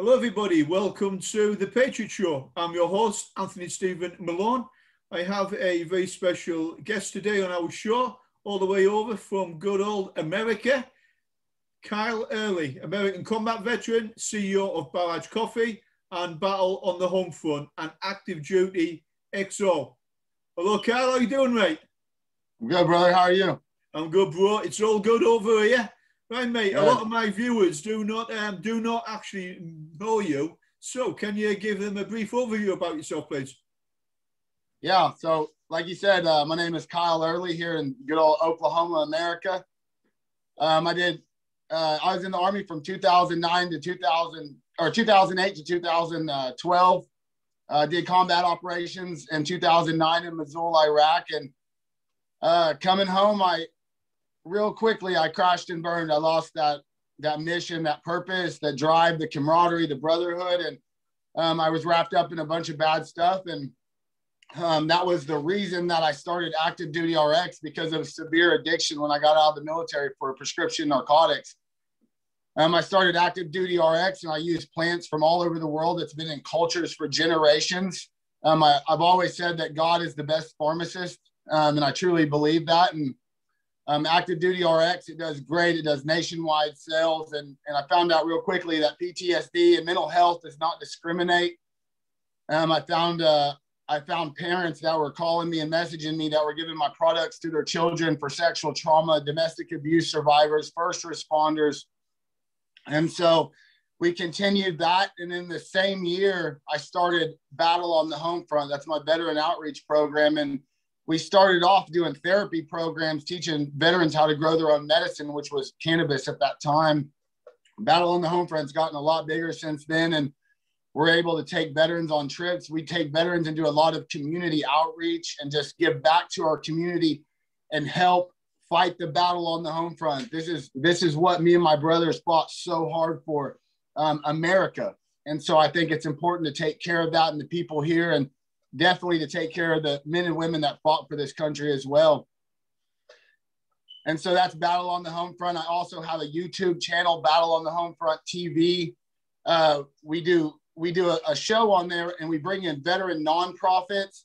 Hello, everybody. Welcome to the Patriot Show. I'm your host, Anthony Stephen Malone. I have a very special guest today on our show, all the way over from good old America, Kyle Early, American combat veteran, CEO of Barrage Coffee and Battle on the Homefront and active duty XO. Hello, Kyle. How you doing, mate? I'm good, brother. How are you? I'm good, bro. It's all good over here. Right, mate. Good. A lot of my viewers do not actually know you. So, can you give them a brief overview about yourself, please? Yeah. So, like you said, my name is Kyle Early here in good old Oklahoma, America. I was in the Army from 2009 to 2008 to 2012. Did combat operations in 2009 in Mosul, Iraq, and coming home, real quickly, I crashed and burned. I lost that mission, that purpose, that drive, the camaraderie, the brotherhood. And I was wrapped up in a bunch of bad stuff. And that was the reason that I started active duty RX, because of severe addiction when I got out of the military for prescription narcotics. I started active duty RX and I used plants from all over the world that's been in cultures for generations. I've always said that God is the best pharmacist. And I truly believe that. And active duty RX, it does great. It does nationwide sales. And I found out real quickly that PTSD and mental health does not discriminate. I found parents that were calling me and messaging me that were giving my products to their children for sexual trauma, domestic abuse survivors, first responders. And so we continued that. And in the same year, I started Battle on the Homefront. That's my veteran outreach program. And we started off doing therapy programs, teaching veterans how to grow their own medicine, which was cannabis at that time. Battle on the Homefront's gotten a lot bigger since then. And we're able to take veterans on trips. We take veterans and do a lot of community outreach and just give back to our community and help fight the battle on the Homefront. This is what me and my brothers fought so hard for, America. And so I think it's important to take care of that and the people here, and definitely to take care of the men and women that fought for this country as well. And so that's Battle on the Homefront. I also have a YouTube channel, Battle on the Homefront TV. We do a show on there, and we bring in veteran nonprofits,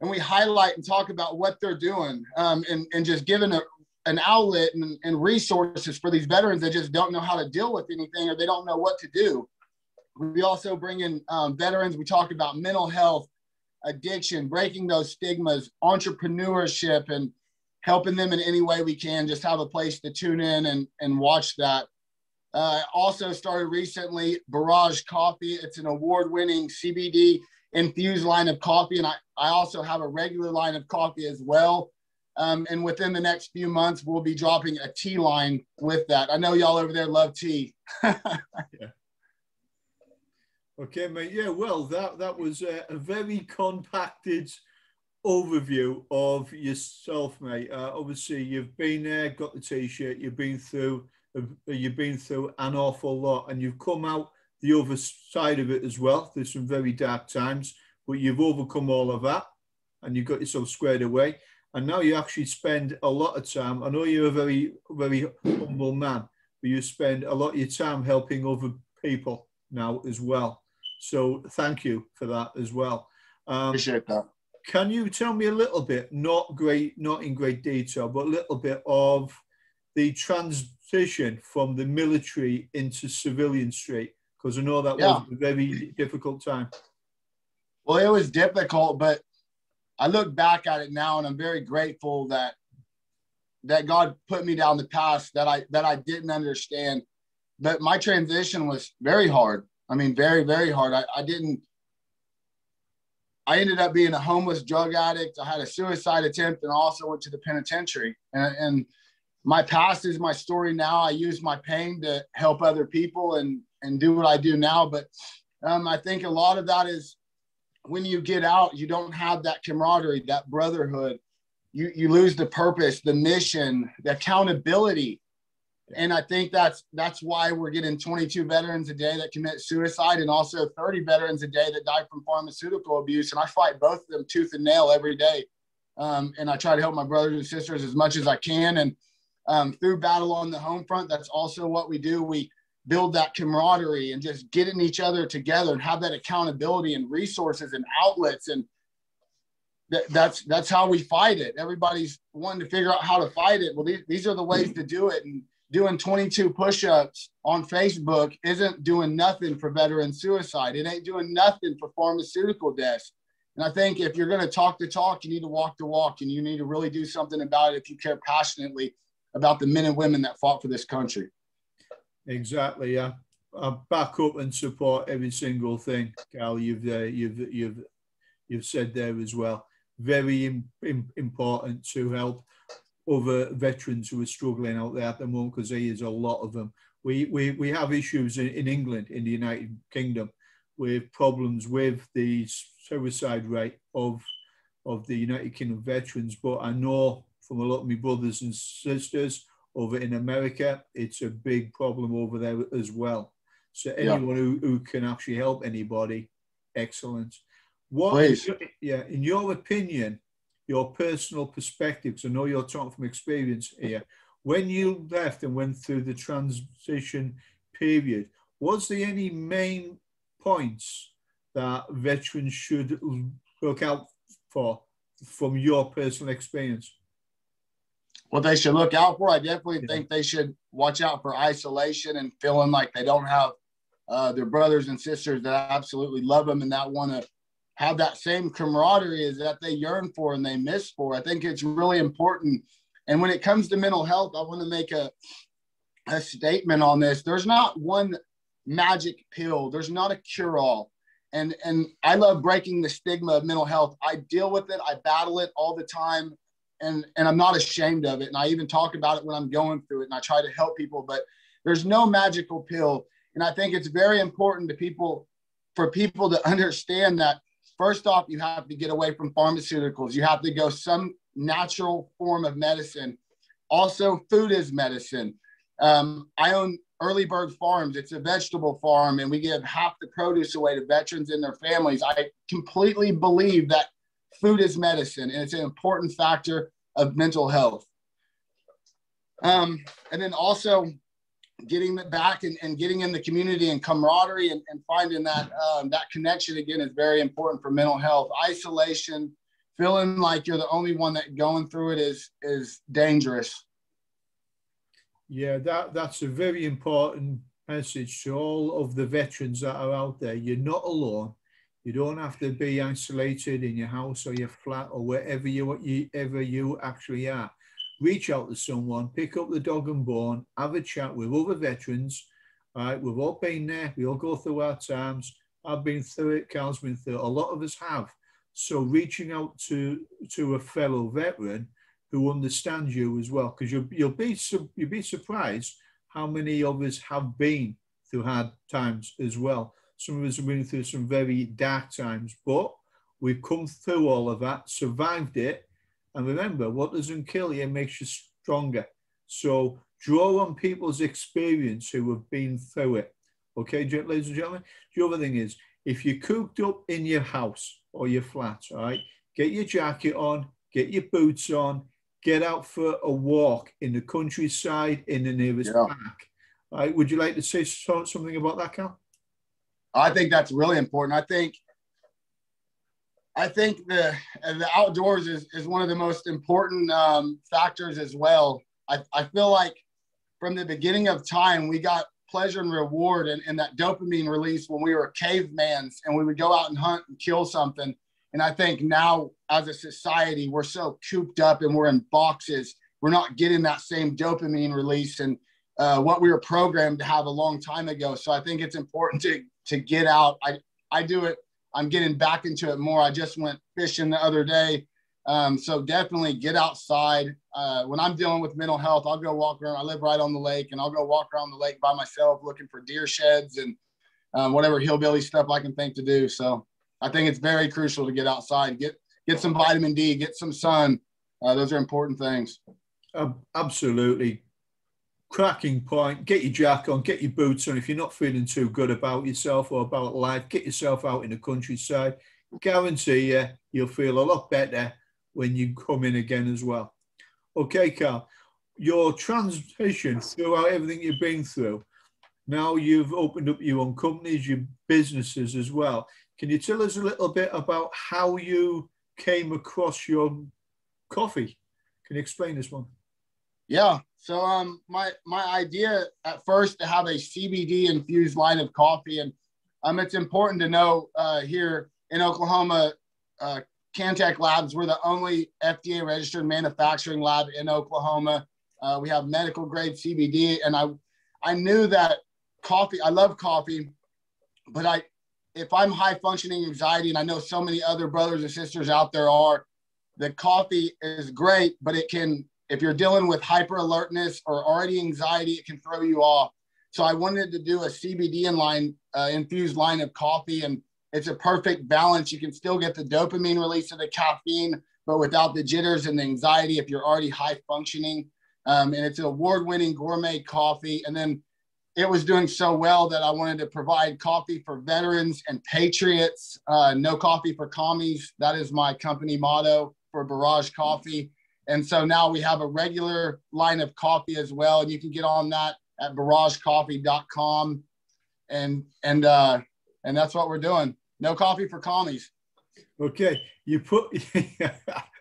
and we highlight and talk about what they're doing, and just giving an outlet and resources for these veterans that just don't know how to deal with anything, or they don't know what to do. We also bring in veterans. We talk about mental health, addiction, breaking those stigmas, entrepreneurship, and helping them in any way we can. Just have a place to tune in and watch that. Also started recently Barrage Coffee. It's an award-winning CBD infused line of coffee, and I also have a regular line of coffee as well. And within the next few months, we'll be dropping a tea line with that. I know y'all over there love tea. Yeah. Okay, mate. Yeah, well, that was a very compacted overview of yourself, mate. Obviously, you've been there, got the T-shirt, you've been through an awful lot, and you've come out the other side of it as well. There's some very dark times, but you've overcome all of that, and you've got yourself squared away. And now you actually spend a lot of time. I know you're a very, very humble man, but you spend a lot of your time helping other people now as well. So thank you for that as well. Appreciate that. Can you tell me a little bit, not in great detail, but a little bit of the transition from the military into civilian street? Because I know that was a very difficult time. Well, it was difficult, but I look back at it now and I'm very grateful that God put me down the path that I didn't understand. But my transition was very hard. I mean, very, very hard. I ended up being a homeless drug addict. I had a suicide attempt and also went to the penitentiary. And my past is my story now. I use my pain to help other people and do what I do now. But I think a lot of that is when you get out, you don't have that camaraderie, that brotherhood. You lose the purpose, the mission, the accountability. And I think that's why we're getting 22 veterans a day that commit suicide, and also 30 veterans a day that die from pharmaceutical abuse. And I fight both of them tooth and nail every day. And I try to help my brothers and sisters as much as I can. And through Battle on the Homefront, that's also what we do. build that camaraderie and just getting each other together and have that accountability and resources and outlets. And that's how we fight it. Everybody's wanting to figure out how to fight it. Well, these are the ways to do it. And doing 22 push-ups on Facebook isn't doing nothing for veteran suicide. It ain't doing nothing for pharmaceutical deaths. And I think if you're going to talk the talk, you need to walk the walk, and you need to really do something about it if you care passionately about the men and women that fought for this country. Exactly. Yeah, I back up and support every single thing, Carl. You've said there as well. Very important to help other veterans who are struggling out there at the moment, because there is a lot of them. We have issues in England, in the United Kingdom, with problems with the suicide rate of the United Kingdom veterans. But I know from a lot of my brothers and sisters over in America, it's a big problem over there as well. So anyone who can actually help anybody, excellent. In your opinion, your personal perspectives, I know you're talking from experience here, when you left and went through the transition period, was there any main points that veterans should look out for from your personal experience? What they should look out for, I definitely think they should watch out for isolation and feeling like they don't have their brothers and sisters that absolutely love them and that want to have that same camaraderie as that they yearn for and they miss for. I think it's really important. And when it comes to mental health, I want to make a statement on this. There's not one magic pill. There's not a cure-all. And I love breaking the stigma of mental health. I deal with it. I battle it all the time. And I'm not ashamed of it. And I even talk about it when I'm going through it, and I try to help people, but there's no magical pill. And I think it's very important for people to understand that, first off, you have to get away from pharmaceuticals. You have to go some natural form of medicine. Also, food is medicine. I own Early Bird Farms. It's a vegetable farm, and we give half the produce away to veterans and their families. I completely believe that food is medicine, and it's an important factor of mental health. And then also getting back and getting in the community and camaraderie and finding that connection again is very important for mental health. Isolation, feeling like you're the only one that going through it is dangerous. Yeah, that's a very important message to all of the veterans that are out there. You're not alone. You don't have to be isolated in your house or your flat or wherever you actually are. Reach out to someone, pick up the dog and bone, have a chat with other veterans. All right, we've all been there. We all go through our times. I've been through it. Carl's been through it. A lot of us have. So reaching out to a fellow veteran who understands you as well, because you'll be surprised how many of us have been through hard times as well. Some of us have been through some very dark times, but we've come through all of that, survived it. And remember, what doesn't kill you makes you stronger. So draw on people's experience who have been through it. Okay, ladies and gentlemen? The other thing is, if you're cooped up in your house or your flat, all right, get your jacket on, get your boots on, get out for a walk in the countryside in the nearest park. All right, would you like to say something about that, Cal? I think that's really important. I think the outdoors is one of the most important factors as well. I feel like from the beginning of time, we got pleasure and reward and that dopamine release when we were cavemans and we would go out and hunt and kill something. And I think now as a society, we're so cooped up and we're in boxes. We're not getting that same dopamine release and what we were programmed to have a long time ago. So I think it's important to get out. I do it. I'm getting back into it more. I just went fishing the other day. So definitely get outside. When I'm dealing with mental health, I'll go walk around. I live right on the lake, and I'll go walk around the lake by myself looking for deer sheds and whatever hillbilly stuff I can think to do. So I think it's very crucial to get outside, get some vitamin D, get some sun. Those are important things. Absolutely. Cracking point. Get your jacket on, get your boots on. If you're not feeling too good about yourself or about life, get yourself out in the countryside. Guarantee you'll feel a lot better when you come in again as well. Okay, Carl, your transition throughout everything you've been through, Now you've opened up your own companies, your businesses as well. Can you tell us a little bit about how you came across your coffee? Can you explain this one? Yeah. So my idea at first to have a CBD infused line of coffee, and it's important to know here in Oklahoma, Cantech Labs, we're the only FDA registered manufacturing lab in Oklahoma. We have medical grade CBD, and I knew that coffee, I love coffee, but if I'm high functioning anxiety, and I know so many other brothers and sisters out there are, the coffee is great, but it can, if you're dealing with hyper alertness or already anxiety, it can throw you off. So I wanted to do a CBD infused line of coffee, and it's a perfect balance. You can still get the dopamine release of the caffeine, but without the jitters and the anxiety if you're already high functioning. And it's an award-winning gourmet coffee. And then it was doing so well that I wanted to provide coffee for veterans and patriots. No coffee for commies. That is my company motto for Barrage Coffee. And so now we have a regular line of coffee as well. And you can get on that at barragecoffee.com. And that's what we're doing. No coffee for commies. Okay. You put,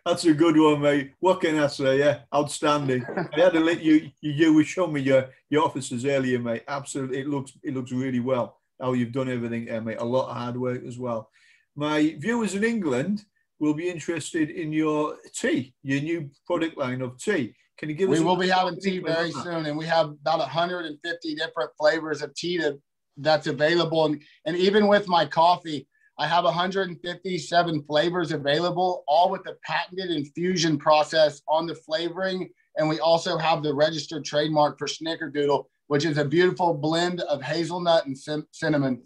that's a good one, mate. What can I say? Yeah, outstanding. I had to let you were showing me your offices earlier, mate. Absolutely. It looks really well. How you've done everything there, mate. A lot of hard work as well. My viewers in England will be interested in your tea, your new product line of tea. Can you give us? We will be having tea very soon, and we have about 150 different flavors of tea that's available. And even with my coffee, I have 157 flavors available, all with the patented infusion process on the flavoring. And we also have the registered trademark for Snickerdoodle, which is a beautiful blend of hazelnut and cinnamon.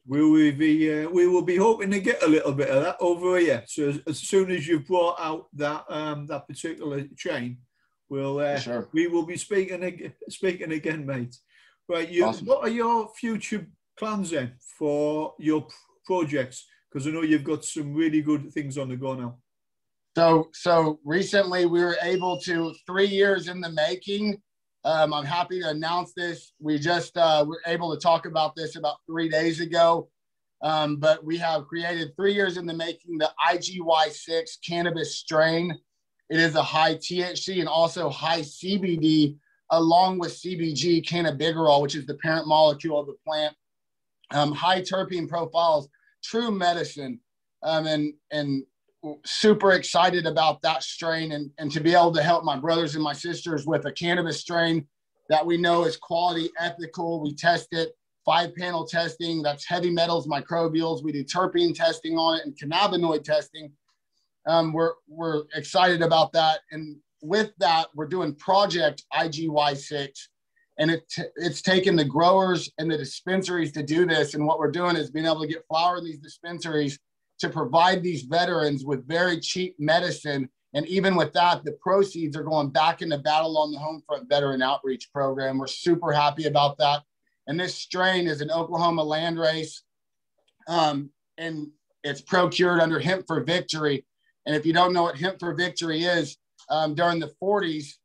We will be hoping to get a little bit of that over here. So as soon as you've brought out that particular chain, sure. We will be speaking again, mate. Right, Awesome. What are your future plans then for your projects? Because I know you've got some really good things on the go now. So recently we were able to, 3 years in the making. I'm happy to announce this. We just were able to talk about this about 3 days ago. But we have created 3 years in the making the IGY6 cannabis strain. It is a high THC and also high CBD, along with CBG, cannabigerol, which is the parent molecule of the plant. High terpene profiles, true medicine, and super excited about that strain and to be able to help my brothers and my sisters with a cannabis strain that we know is quality, ethical. We test it, 5-panel testing. That's heavy metals, microbials. We do terpene testing on it and cannabinoid testing. We're excited about that. And with that, we're doing Project IGY6. And it's taken the growers and the dispensaries to do this. And what we're doing is being able to get flower in these dispensaries to provide these veterans with very cheap medicine. And even with that, the proceeds are going back into Battle on the Homefront Veteran Outreach Program. We're super happy about that. And this strain is an Oklahoma landrace, and it's procured under Hemp for Victory. And if you don't know what Hemp for Victory is, during the 40s,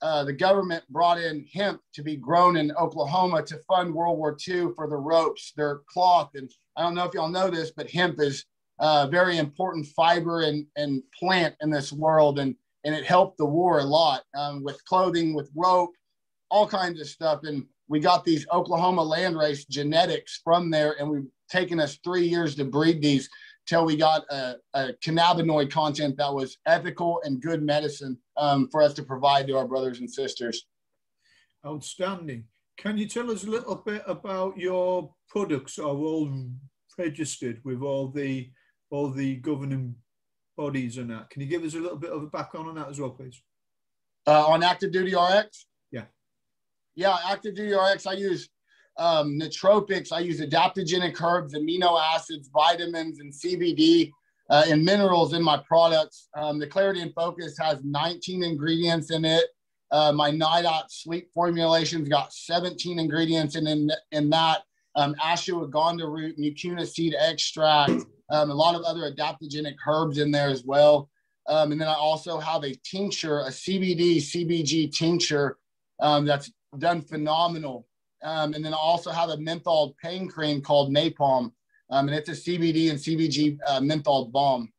the government brought in hemp to be grown in Oklahoma to fund World War II for the ropes, their cloth. And I don't know if y'all know this, but hemp is a very important fiber and plant in this world. And it helped the war a lot with clothing, with rope, all kinds of stuff. And we got these Oklahoma landrace genetics from there, and we've taken us 3 years to breed these till we got a cannabinoid content that was ethical and good medicine for us to provide to our brothers and sisters. Outstanding. Can you tell us a little bit about your products are all registered with all the governing bodies and that? Can you give us a little bit of a background on that as well, please? On Active Duty RX? Yeah, Active Duty RX, I use nootropics. I use adaptogenic herbs, amino acids, vitamins, and CBD and minerals in my products. The Clarity and Focus has 19 ingredients in it. My Night Out Sleep formulation's got 17 ingredients in that. Ashwagandha root, mucuna seed extract, a lot of other adaptogenic herbs in there as well. And then I also have a tincture, a CBD, CBG tincture that's done phenomenal. And then I also have a menthol pain cream called Napalm. And it's a CBD and CBG menthol balm.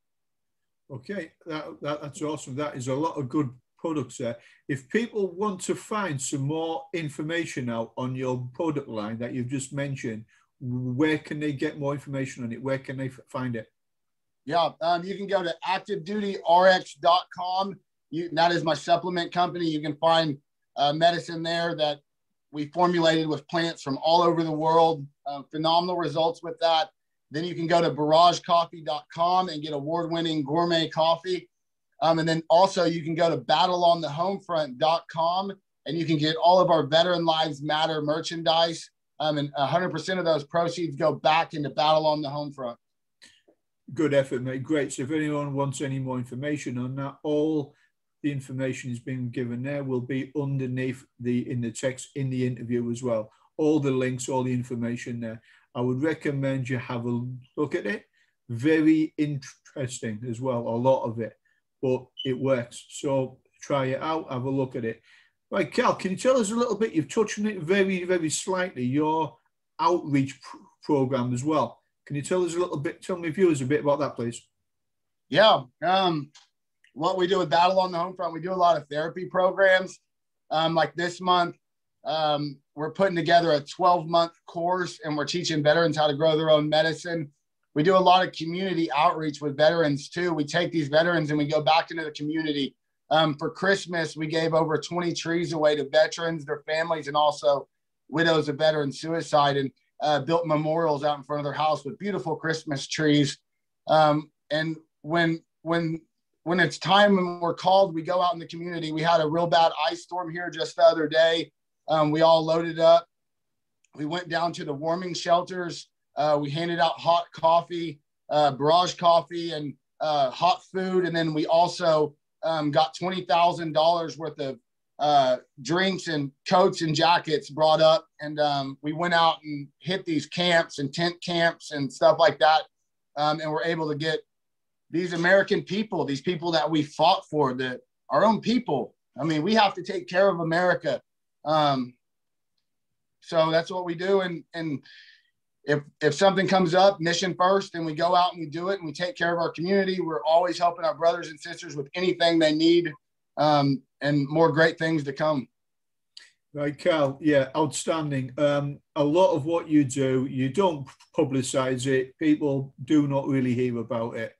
Okay, that's awesome. That is a lot of good products there. If people want to find some more information out on your product line that you've just mentioned, where can they get more information on it? Where can they find it? Yeah, you can go to activedutyrx.com. That is my supplement company. You can find medicine there that we formulated with plants from all over the world. Phenomenal results with that. Then you can go to barragecoffee.com and get award-winning gourmet coffee. And then also you can go to battleonthehomefront.com and you can get all of our Veteran Lives Matter merchandise. And 100% of those proceeds go back into Battle on the Homefront. Good effort, mate. Great. So if anyone wants any more information on that, all the information has been given there will be underneath in the text in the interview as well. All the links, all the information there. I would recommend you have a look at it. Very interesting as well, a lot of it, but it works. So try it out, have a look at it. Right, Cal, can you tell us a little bit? You've touched on it very, very slightly, your outreach program as well. Can you tell us a little bit, tell my viewers a bit about that, please? Yeah. What we do with Battle on the Homefront, we do a lot of therapy programs. Like this month, we're putting together a 12-month course and we're teaching veterans how to grow their own medicine. We do a lot of community outreach with veterans too. We take these veterans and we go back into the community. For Christmas, we gave over 20 trees away to veterans, their families, and also widows of veteran suicide, and built memorials out in front of their house with beautiful Christmas trees. And when it's time and we're called, we go out in the community. We had a real bad ice storm here just the other day. We all loaded up. We went down to the warming shelters. We handed out hot coffee, Barrage coffee, and hot food. And then we also got $20,000 worth of drinks and coats and jackets brought up. And we went out and hit these camps and tent camps and stuff like that. And we're able to get these American people, these people that we fought for, our own people. I mean, we have to take care of America. So that's what we do. And if something comes up, mission first, and we go out and we do it and we take care of our community. We're always helping our brothers and sisters with anything they need, and more great things to come. Right, Cal. Yeah, outstanding. A lot of what you do, you don't publicize it. People do not really hear about it.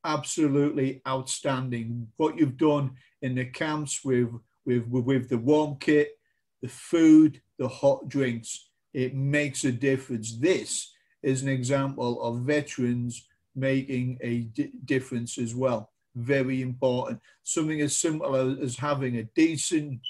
Absolutely outstanding. What you've done in the camps with the warm kit, the food, the hot drinks, it makes a difference. This is an example of veterans making a difference as well. Very important. Something as simple as having a decent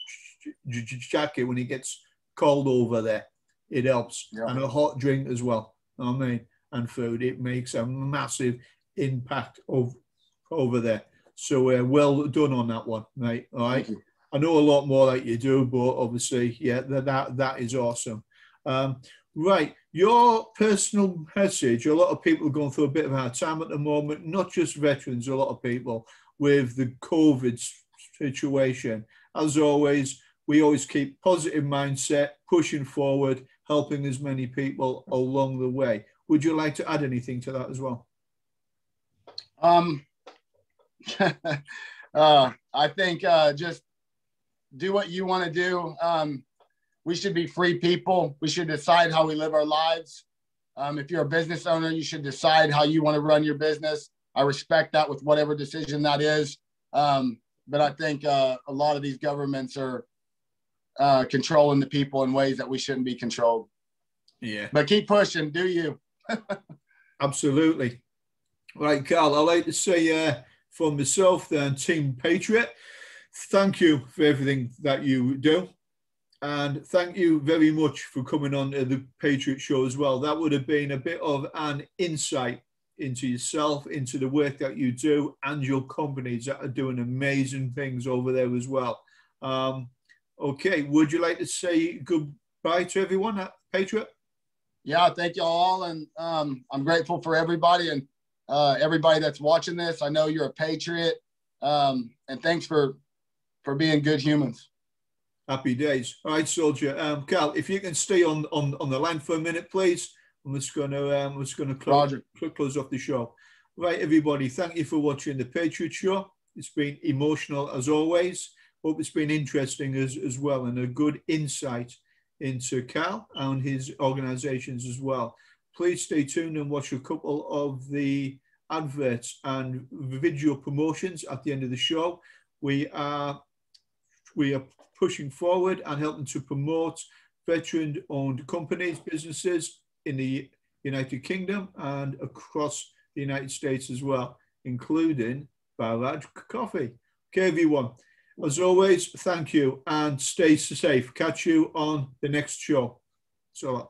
jacket when it gets cold over there. It helps. Yeah. And a hot drink as well. I mean, and food. It makes a massive impact over there. So well done on that one, mate. All right. I know a lot more that you do, but obviously, yeah, that is awesome. Right, your personal message. A lot of people are going through a bit of a hard time at the moment, not just veterans, a lot of people with the COVID situation. As always, we always keep positive mindset, pushing forward, helping as many people along the way. Would you like to add anything to that as well? I think just do what you want to do. We should be free people. We should decide how we live our lives. If you're a business owner, you should decide how you want to run your business. I respect that with whatever decision that is. But I think a lot of these governments are controlling the people in ways that we shouldn't be controlled. Yeah. But keep pushing. Do you? Absolutely. Right, Carl, I'd like to say for myself then, Team Patriot, thank you for everything that you do. And thank you very much for coming on to the Patriot Show as well. That would have been a bit of an insight into yourself, into the work that you do and your companies that are doing amazing things over there as well. Okay, would you like to say goodbye to everyone at Patriot? Yeah, thank you all. And I'm grateful for everybody and everybody that's watching this. I know you're a Patriot. And thanks for being good humans. Happy days. All right, soldier. Cal, if you can stay on the line for a minute, please. I'm just gonna close off the show. Right, everybody. Thank you for watching the Patriot Show. It's been emotional as always. Hope it's been interesting as well, and a good insight into Cal and his organizations as well. Please stay tuned and watch a couple of the adverts and video promotions at the end of the show. We are pushing forward and helping to promote veteran-owned companies, businesses in the United Kingdom and across the United States as well, including Barrage Coffee. Okay, everyone. As always, thank you and stay safe. Catch you on the next show. So.